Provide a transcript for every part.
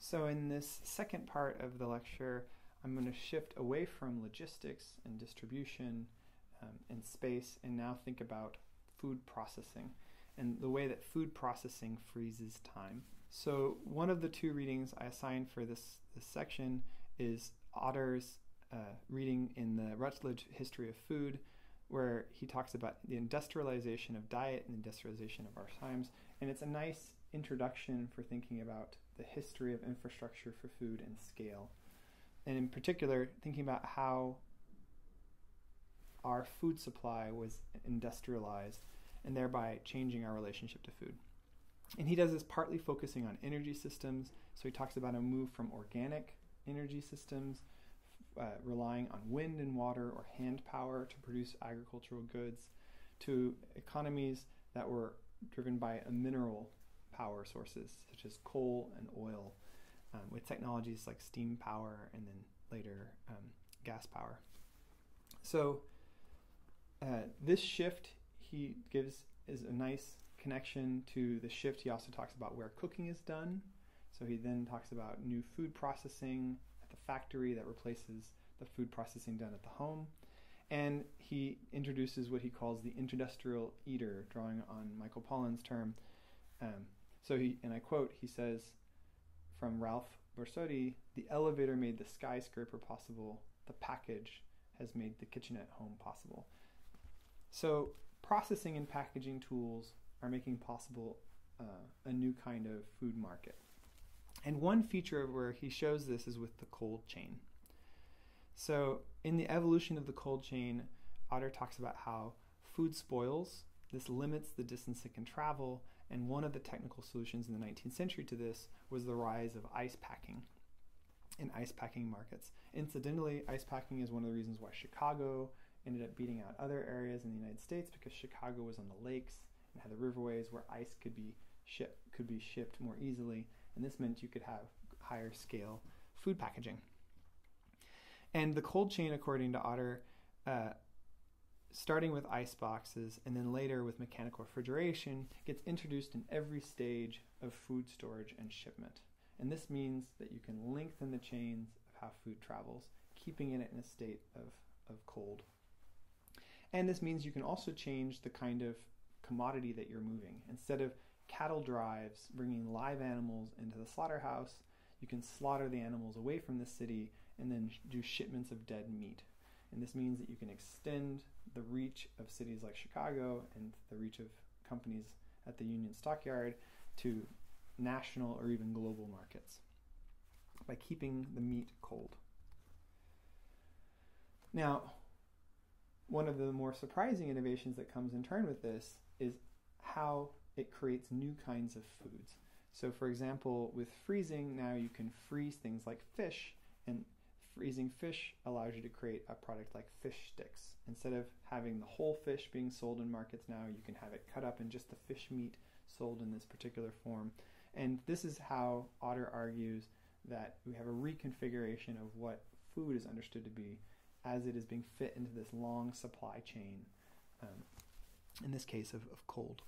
So in this second part of the lecture, I'm going to shift away from logistics and distribution and space, and now think about food processing and the way that food processing freezes time. So one of the two readings I assigned for this section is Otter's reading in the Routledge History of Food, where he talks about the industrialization of diet and industrialization of our times. And it's a nice introduction for thinking about the history of infrastructure for food and scale. And in particular, thinking about how our food supply was industrialized and thereby changing our relationship to food. And he does this partly focusing on energy systems. So he talks about a move from organic energy systems, relying on wind and water or hand power to produce agricultural goods, to economies that were driven by mineral power sources such as coal and oil, with technologies like steam power and then later gas power. So this shift he gives is a nice connection to the shift. He also talks about where cooking is done. So he then talks about new food processing at the factory that replaces the food processing done at the home. And he introduces what he calls the industrial eater, drawing on Michael Pollan's term. So he, and I quote, he says from Ralph Borsotti, "The elevator made the skyscraper possible. The package has made the kitchenette home possible." So processing and packaging tools are making possible a new kind of food market. And one feature of where he shows this is with the cold chain. So in the evolution of the cold chain, Otter talks about how food spoils. This limits the distance it can travel, and one of the technical solutions in the 19th century to this was the rise of ice packing and ice packing markets. Incidentally, ice packing is one of the reasons why Chicago ended up beating out other areas in the United States, because Chicago was on the lakes and had the riverways where ice could be shipped more easily, and this meant you could have higher scale food packaging. And the cold chain, according to Otter, starting with ice boxes and then later with mechanical refrigeration, gets introduced in every stage of food storage and shipment. And this means that you can lengthen the chains of how food travels, keeping it in a state of cold. And this means you can also change the kind of commodity that you're moving. Instead of cattle drives bringing live animals into the slaughterhouse, you can slaughter the animals away from the city and then do shipments of dead meat. And this means that you can extend the reach of cities like Chicago and the reach of companies at the Union Stockyard to national or even global markets by keeping the meat cold. Now, one of the more surprising innovations that comes in turn with this is how it creates new kinds of foods. So for example, with freezing, now you can freeze things like fish, and freezing fish allows you to create a product like fish sticks. Instead of having the whole fish being sold in markets now, you can have it cut up and just the fish meat sold in this particular form. And this is how Otter argues that we have a reconfiguration of what food is understood to be as it is being fit into this long supply chain, in this case of cold.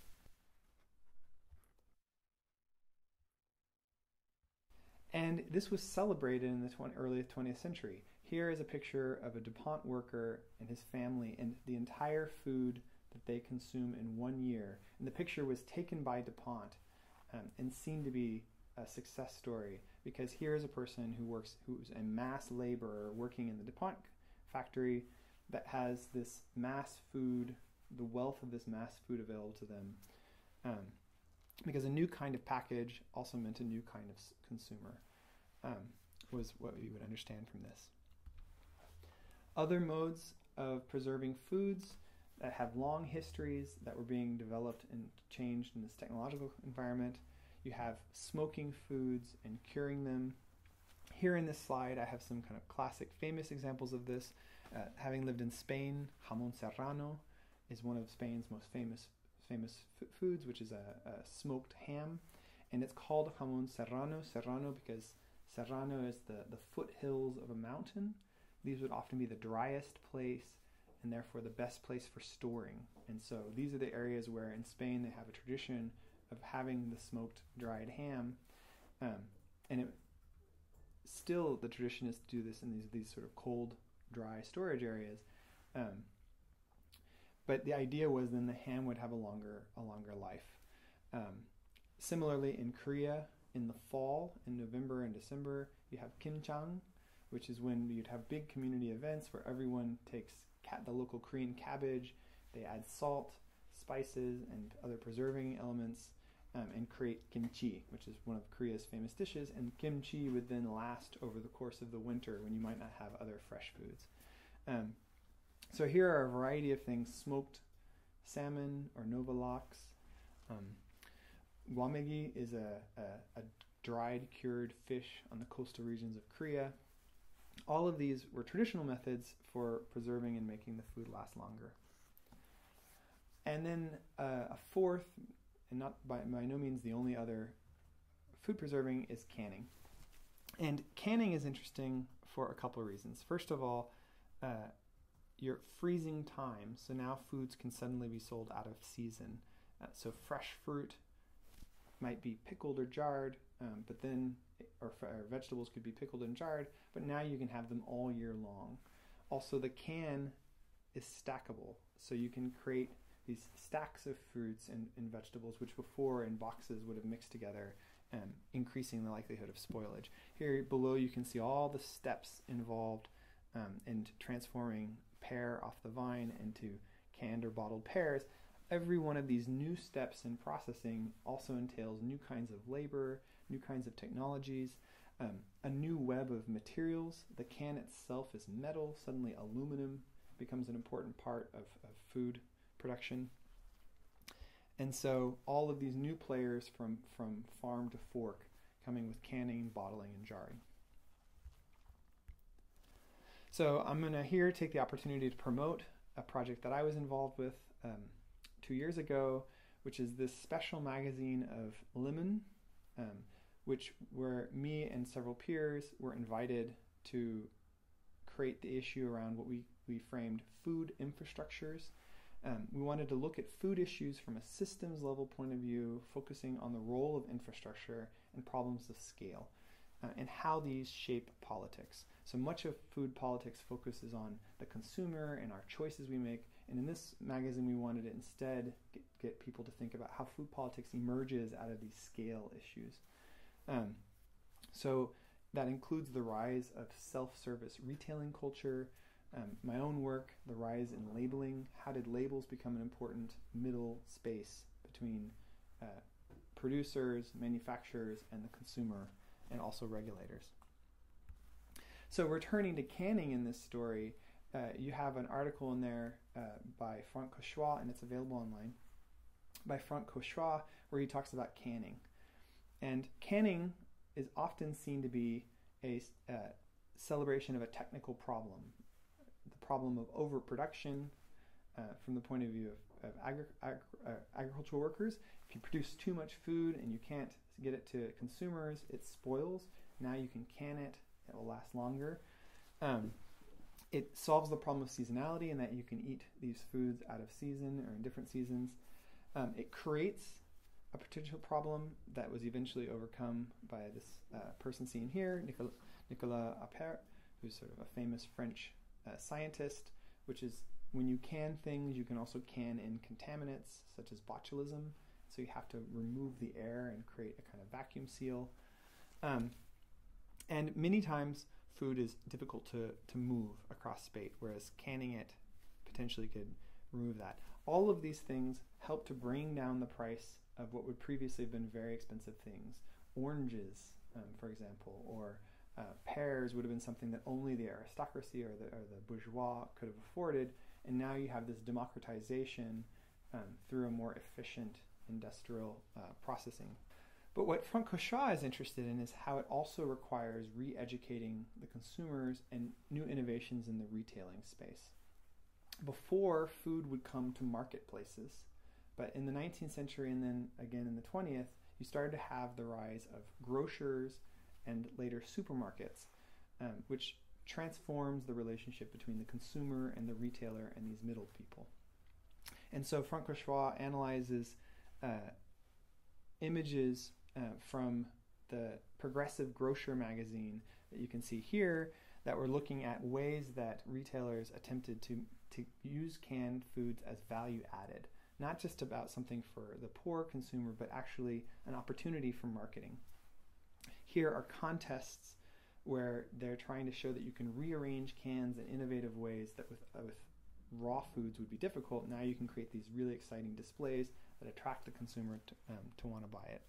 And this was celebrated in the early 20th century. Here is a picture of a DuPont worker and his family and the entire food that they consume in 1 year. And the picture was taken by DuPont and seen to be a success story, because here is a person who's a mass laborer working in the DuPont factory that has this mass food, the wealth of this mass food available to them. Because a new kind of package also meant a new kind of consumer, was what we would understand from this. Other modes of preserving foods that have long histories that were being developed and changed in this technological environment. You have smoking foods and curing them. Here in this slide, I have some kind of classic famous examples of this. Having lived in Spain, jamón serrano is one of Spain's most famous foods, which is a smoked ham. And it's called jamón serrano because serrano is the foothills of a mountain. These would often be the driest place and therefore the best place for storing. And so these are the areas where in Spain they have a tradition of having the smoked dried ham. And still the tradition is to do this in these sort of cold, dry storage areas. But the idea was then the ham would have a longer life. Similarly, in Korea, in the fall, in November and December, you have kimchang, which is when you'd have big community events where everyone takes the local Korean cabbage, they add salt, spices, and other preserving elements, and create kimchi, which is one of Korea's famous dishes. And kimchi would then last over the course of the winter when you might not have other fresh foods. So here are a variety of things: smoked salmon or nova lox. Gwamegi is a dried, cured fish on the coastal regions of Korea. All of these were traditional methods for preserving and making the food last longer. And then a fourth, and not by no means the only other food preserving, is canning. And canning is interesting for a couple of reasons. First of all, your freezing time. So now foods can suddenly be sold out of season. So fresh fruit might be pickled or jarred, but then, or vegetables could be pickled and jarred, but now you can have them all year long. Also, the can is stackable, so you can create these stacks of fruits and vegetables, which before in boxes would have mixed together, increasing the likelihood of spoilage. Here below you can see all the steps involved in transforming pear off the vine into canned or bottled pears. Every one of these new steps in processing also entails new kinds of labor, new kinds of technologies, a new web of materials. The can itself is metal. Suddenly aluminum becomes an important part of food production. And so all of these new players from farm to fork coming with canning, bottling, and jarring. So I'm going to here take the opportunity to promote a project that I was involved with 2 years ago, which is this special magazine of lemon, where me and several peers were invited to create the issue around what we framed food infrastructures. We wanted to look at food issues from a systems level point of view, focusing on the role of infrastructure and problems of scale, and how these shape politics. So much of food politics focuses on the consumer and our choices we make, and in this magazine we wanted to instead get people to think about how food politics emerges out of these scale issues. So that includes the rise of self-service retailing culture, my own work, the rise in labeling. How did labels become an important middle space between producers, manufacturers, and the consumer, and also regulators? So returning to canning in this story, you have an article in there by Franck Cauchois, and it's available online, by Franck Cauchois, where he talks about canning. And canning is often seen to be a celebration of a technical problem, the problem of overproduction from the point of view of agricultural workers. If you produce too much food and you can't get it to consumers, it spoils. Now you can can it, it will last longer. It solves the problem of seasonality in that you can eat these foods out of season or in different seasons. It creates a potential problem that was eventually overcome by this person seen here, Nicolas Appert, who's sort of a famous French scientist, which is when you can things, you can also can in contaminants such as botulism. So you have to remove the air and create a kind of vacuum seal. And many times food is difficult to move across space, whereas canning it potentially could remove that. All of these things help to bring down the price of what would previously have been very expensive things. Oranges, for example, or pears would have been something that only the aristocracy or the bourgeois could have afforded, and now you have this democratization through a more efficient industrial processing. But what Franck Cauchois is interested in is how it also requires re-educating the consumers and new innovations in the retailing space. Before, food would come to marketplaces, but in the 19th century and then again in the 20th, you started to have the rise of grocers and later supermarkets, which transforms the relationship between the consumer and the retailer and these middle people. And so Franck Cauchois analyzes images from the Progressive Grocer magazine that you can see here, that were looking at ways that retailers attempted to use canned foods as value added, not just about something for the poor consumer, but actually an opportunity for marketing. Here are contests where they're trying to show that you can rearrange cans in innovative ways that with raw foods would be difficult. Now you can create these really exciting displays that attract the consumer to want to buy it.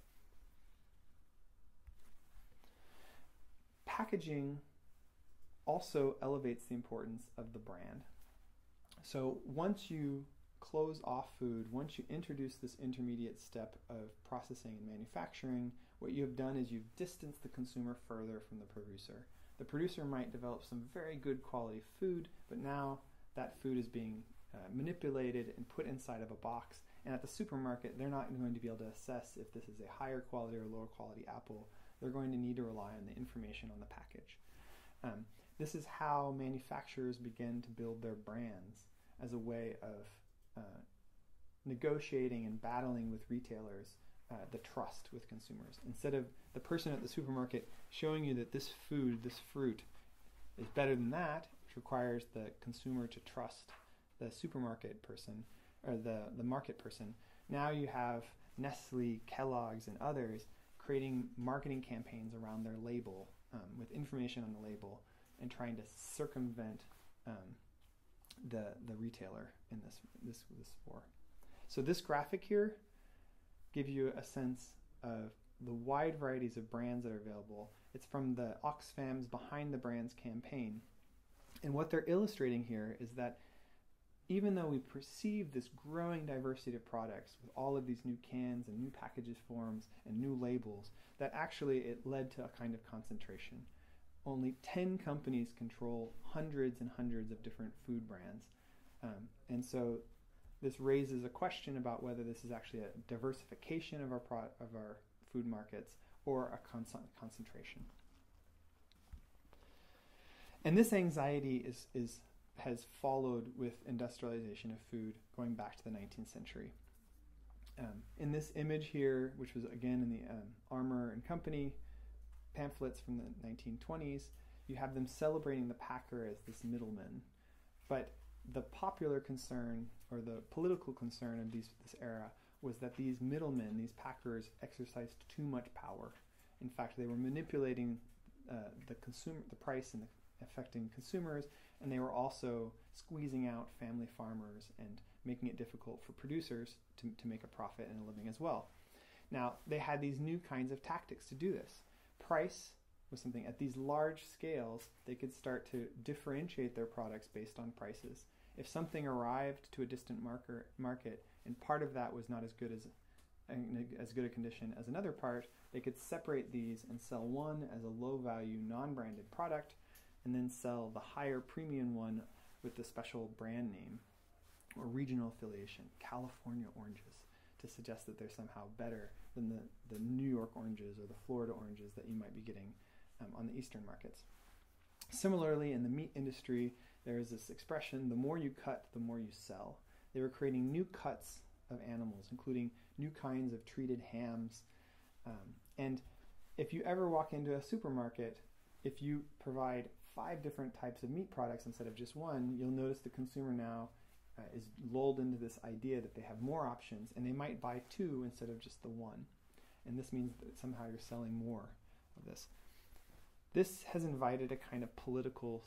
Packaging also elevates the importance of the brand. So once you close off food, once you introduce this intermediate step of processing and manufacturing, what you have done is you've distanced the consumer further from the producer. The producer might develop some very good quality food, but now that food is being manipulated and put inside of a box. And at the supermarket, they're not going to be able to assess if this is a higher quality or lower quality apple. They're going to need to rely on the information on the package. This is how manufacturers begin to build their brands as a way of negotiating and battling with retailers the trust with consumers. Instead of the person at the supermarket showing you that this food, this fruit, is better than that, which requires the consumer to trust the supermarket person or the market person, now you have Nestle, Kellogg's, and others creating marketing campaigns around their label with information on the label and trying to circumvent the retailer in this war. So this graphic here gives you a sense of the wide varieties of brands that are available. It's from the Oxfam's Behind the Brands campaign. And what they're illustrating here is that even though we perceive this growing diversity of products with all of these new cans and new packages forms and new labels, that actually it led to a kind of concentration. Only 10 companies control hundreds and hundreds of different food brands. And so this raises a question about whether this is actually a diversification of our food markets or a concentration. And this anxiety has followed with industrialization of food going back to the 19th century. In this image here, which was again in the Armour and Company pamphlets from the 1920s, you have them celebrating the packer as this middleman. But the popular concern, or the political concern of this era, was that these middlemen, these packers, exercised too much power. In fact, they were manipulating the price and affecting consumers, and they were also squeezing out family farmers and making it difficult for producers to make a profit and a living as well. Now, they had these new kinds of tactics to do this. Price was something at these large scales, they could start to differentiate their products based on prices. If something arrived to a distant market and part of that was not as good a condition as another part, they could separate these and sell one as a low-value, non-branded product, and then sell the higher premium one with the special brand name or regional affiliation, California oranges, to suggest that they're somehow better than the New York oranges or the Florida oranges that you might be getting on the eastern markets. Similarly, in the meat industry, there is this expression, the more you cut, the more you sell. They were creating new cuts of animals, including new kinds of treated hams. And if you ever walk into a supermarket, if you provide 5 different types of meat products instead of just one, you'll notice the consumer now is lulled into this idea that they have more options, and they might buy 2 instead of just the one. And this means that somehow you're selling more of this. This has invited a kind of political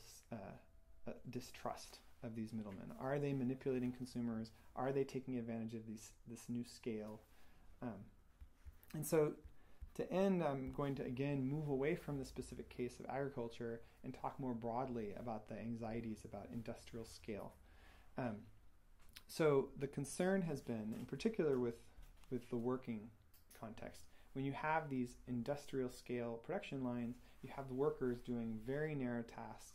distrust of these middlemen. Are they manipulating consumers? Are they taking advantage of this new scale? And so to end, I'm going to again move away from the specific case of agriculture and talk more broadly about the anxieties about industrial scale. So the concern has been, in particular with the working context, when you have these industrial scale production lines, you have the workers doing very narrow tasks,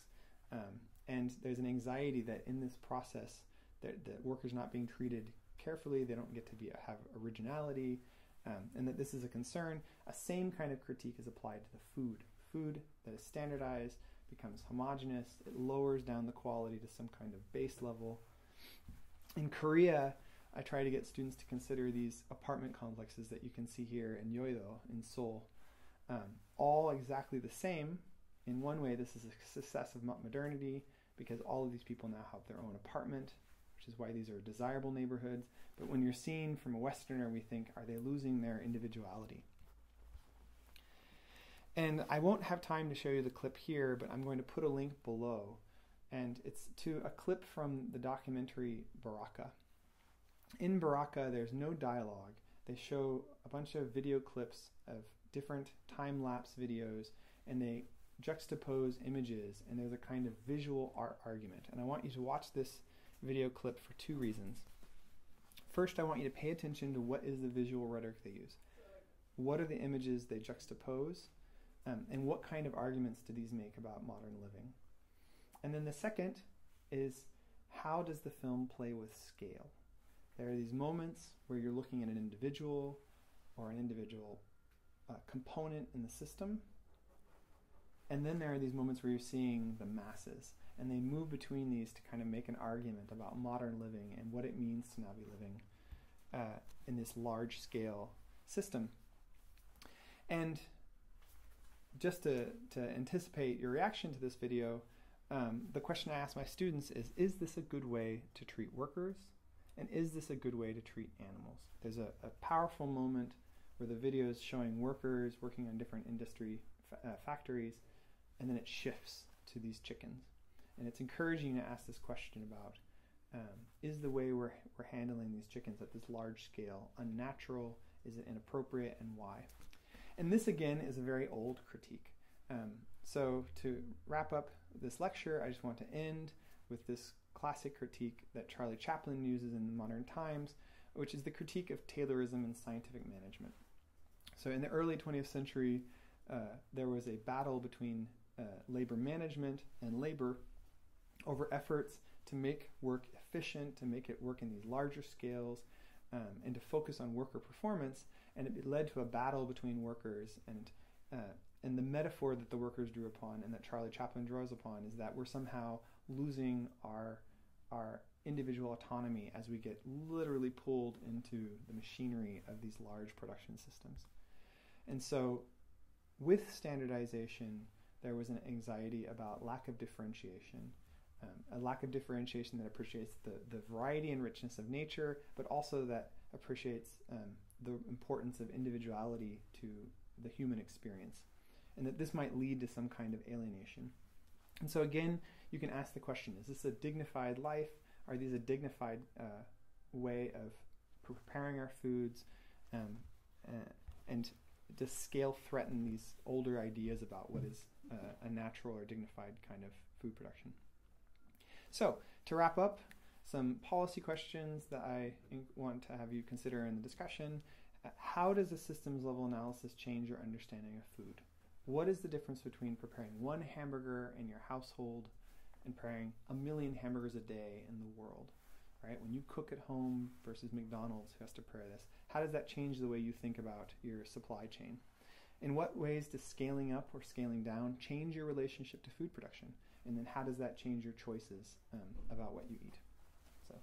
and there's an anxiety that in this process, that workers not being treated carefully, they don't get to have originality, and that this is a concern. A same kind of critique is applied to the food. Food that is standardized becomes homogeneous, it lowers down the quality to some kind of base level. In Korea, I try to get students to consider these apartment complexes that you can see here in Yeouido in Seoul. all exactly the same. In one way, this is a success of modernity because all of these people now have their own apartment, which is why these are desirable neighborhoods. But when you're seen from a Westerner, we think, are they losing their individuality? And I won't have time to show you the clip here, but I'm going to put a link below. And it's to a clip from the documentary Baraka. In Baraka, there's no dialogue. They show a bunch of video clips of different time-lapse videos, and they juxtapose images, and there's a kind of visual art argument. And I want you to watch this video clip for two reasons. First, I want you to pay attention to what is the visual rhetoric they use. What are the images they juxtapose? And what kind of arguments do these make about modern living? And then the second is, how does the film play with scale? There are these moments where you're looking at an individual or an individual component in the system. And then there are these moments where you're seeing the masses. And they move between these to kind of make an argument about modern living and what it means to now be living in this large-scale system. And just to anticipate your reaction to this video, the question I ask my students is this a good way to treat workers? And is this a good way to treat animals? There's a powerful moment where the video is showing workers working on different industry factories, and then it shifts to these chickens. And it's encouraging to ask this question about, is the way we're handling these chickens at this large scale unnatural? Is it inappropriate, and why? And this, again, is a very old critique. So to wrap up this lecture, I just want to end with this classic critique that Charlie Chaplin uses in Modern Times, which is the critique of Taylorism in scientific management. So in the early 20th century, there was a battle between labor management and labor over efforts to make work efficient, to make it work in these larger scales, and to focus on worker performance. And it led to a battle between workers, and the metaphor that the workers drew upon and that Charlie Chaplin draws upon is that we're somehow losing our individual autonomy as we get literally pulled into the machinery of these large production systems. And so with standardization, there was an anxiety about lack of differentiation, a lack of differentiation that appreciates the variety and richness of nature, but also that appreciates the importance of individuality to the human experience, and that this might lead to some kind of alienation. And so again, you can ask the question, is this a dignified life? Are these a dignified way of preparing our foods? And does scale threaten these older ideas about what is a natural or dignified kind of food production? So to wrap up, some policy questions that I want to have you consider in the discussion. How does a systems level analysis change your understanding of food? What is the difference between preparing one hamburger in your household and preparing 1 million hamburgers a day in the world? Right? When you cook at home versus McDonald's, who has to prepare this, how does that change the way you think about your supply chain? In what ways does scaling up or scaling down change your relationship to food production? And then how does that change your choices about what you eat? So